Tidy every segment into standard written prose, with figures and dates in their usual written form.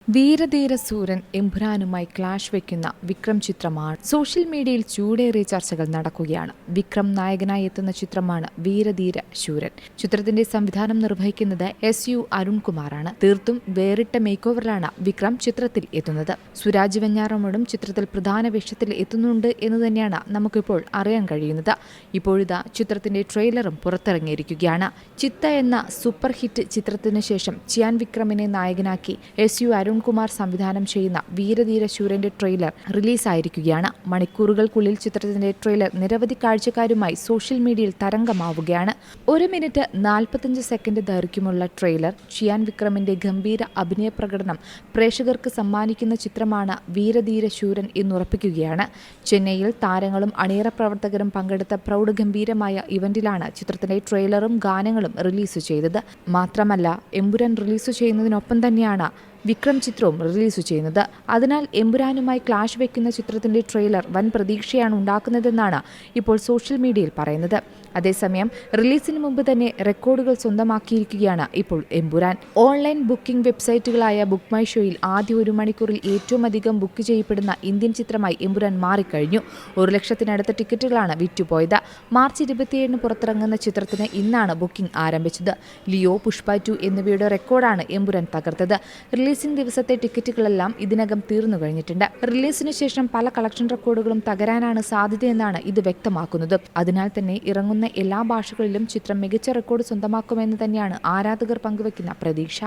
വീരധീര suran എമ്പുരാനുമായി clash വയ്ക്കുന്ന വിക്രം ചിത്രമാണ്. Social മീഡിയയിൽ ചൂടേറിയ ചർച്ചകൾ നടക്കുകയാണ്. വിക്രം നായകനായി എത്തുന്ന ചിത്രമാണ് വീരധീര ശൂരൻ. ചിത്രത്തിന്റെ സംവിധാനം നിർവഹിക്കുന്നത് SU അരുൺകുമാറാണ്. തീർത്തും വേറിട്ട മേക്ക് ഓവറിലാണ് വിക്രം ചിത്രത്തിൽ എത്തുന്നത്. സുരാജ് വെഞ്ഞാറമ്മൂടും ചിത്രത്തിൽ പ്രധാന വേഷത്തിൽ എത്തുന്നുണ്ട് എന്ന് തന്നെയാണ് നമുക്കിപ്പോൾ അറിയാൻ കഴിയുന്നത്. ഇപ്പോഴിതാ ചിത്രത്തിന്റെ ട്രെയിലറും പുറത്തിറങ്ങിയിരിക്കുകയാണ്. ചിത്ത എന്ന സൂപ്പർ ഹിറ്റ് ചിത്രത്തിന് ശേഷം ചിയാൻ വിക്രമിനെ നായകനാക്കി SU അരുൺകുമാർ സംവിധാനം ചെയ്യുന്ന വീരധീര ശൂരന്റെ ട്രെയിലർ റിലീസായിരിക്കുകയാണ്. മണിക്കൂറുകൾക്കുള്ളിൽ ചിത്രത്തിന്റെ ട്രെയിലർ നിരവധി കാഴ്ചക്കാരുമായി സോഷ്യൽ മീഡിയയിൽ തരംഗമാവുകയാണ്. 1 മിനിറ്റ് 45 സെക്കൻഡ് ദൈർഘ്യമുള്ള ട്രെയിലർ ചിയാൻ വിക്രമിന്റെ ഗംഭീര അഭിനയ പ്രകടനം പ്രേക്ഷകർക്ക് സമ്മാനിക്കുന്ന ചിത്രമാണ് വീരധീര ശൂരൻ എന്നുറപ്പിക്കുകയാണ്. ചെന്നൈയിൽ താരങ്ങളും അണിയറ പ്രവർത്തകരും പങ്കെടുത്ത പ്രൗഢഗംഭീരമായ ഇവന്റിലാണ് ചിത്രത്തിന്റെ ട്രെയിലറും ഗാനങ്ങളും റിലീസ് ചെയ്തത്. മാത്രമല്ല, എമ്പുരാൻ റിലീസ് ചെയ്യുന്നതിനൊപ്പം തന്നെയാണ് വിക്രം ചിത്രവും റിലീസ് ചെയ്യുന്നത്. അതിനാൽ എമ്പുരാനുമായി ക്ലാഷ് വയ്ക്കുന്ന ചിത്രത്തിന്റെ ട്രെയിലർ വൻ പ്രതീക്ഷയാണ് ഉണ്ടാക്കുന്നതെന്നാണ് ഇപ്പോൾ സോഷ്യൽ മീഡിയയിൽ പറയുന്നത്. അതേസമയം റിലീസിന് മുമ്പ് തന്നെ റെക്കോർഡുകൾ സ്വന്തമാക്കിയിരിക്കുകയാണ് ഇപ്പോൾ എമ്പുരാൻ. ഓൺലൈൻ ബുക്കിംഗ് വെബ്സൈറ്റുകളായ ബുക്ക് മൈ ഷോയിൽ ആദ്യ 1 മണിക്കൂറിൽ ഏറ്റവും അധികം ബുക്ക് ചെയ്യപ്പെടുന്ന ഇന്ത്യൻ ചിത്രമായി എമ്പുരാൻ മാറിക്കഴിഞ്ഞു. 1 ലക്ഷത്തിനടുത്ത ടിക്കറ്റുകളാണ് വിറ്റുപോയത്. മാർച്ച് 27 പുറത്തിറങ്ങുന്ന ചിത്രത്തിന് ഇന്നാണ് ബുക്കിംഗ് ആരംഭിച്ചത്. ലിയോ, പുഷ്പ 2 എന്നിവയുടെ റെക്കോർഡാണ് എമ്പുരാൻ തകർത്തത്. റിലീസിംഗ് ദിവസത്തെ ടിക്കറ്റുകളെല്ലാം ഇതിനകം തീർന്നു കഴിഞ്ഞിട്ടുണ്ട്. റിലീസിന് ശേഷം പല കളക്ഷൻ റെക്കോർഡുകളും തകരാനാണ് സാധ്യതയെന്നാണ് ഇത് വ്യക്തമാക്കുന്നത്. അതിനാൽ തന്നെ ഇറങ്ങുന്ന എല്ലാ ഭാഷകളിലും ചിത്രം മികച്ച റെക്കോർഡ് സ്വന്തമാക്കുമെന്ന് തന്നെയാണ് ആരാധകർ പങ്കുവയ്ക്കുന്ന പ്രതീക്ഷ.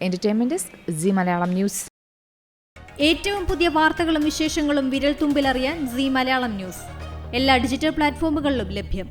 Entertainment desk, C Malayalam news. ഏറ്റവും പുതിയ വാർത്തകളും വിശേഷങ്ങളും വിരൽ തുമ്പിലറിയാൻ സി മലയാളം ന്യൂസ് എല്ലാ ഡിജിറ്റൽ പ്ലാറ്റ്ഫോമുകളിലും ലഭ്യം.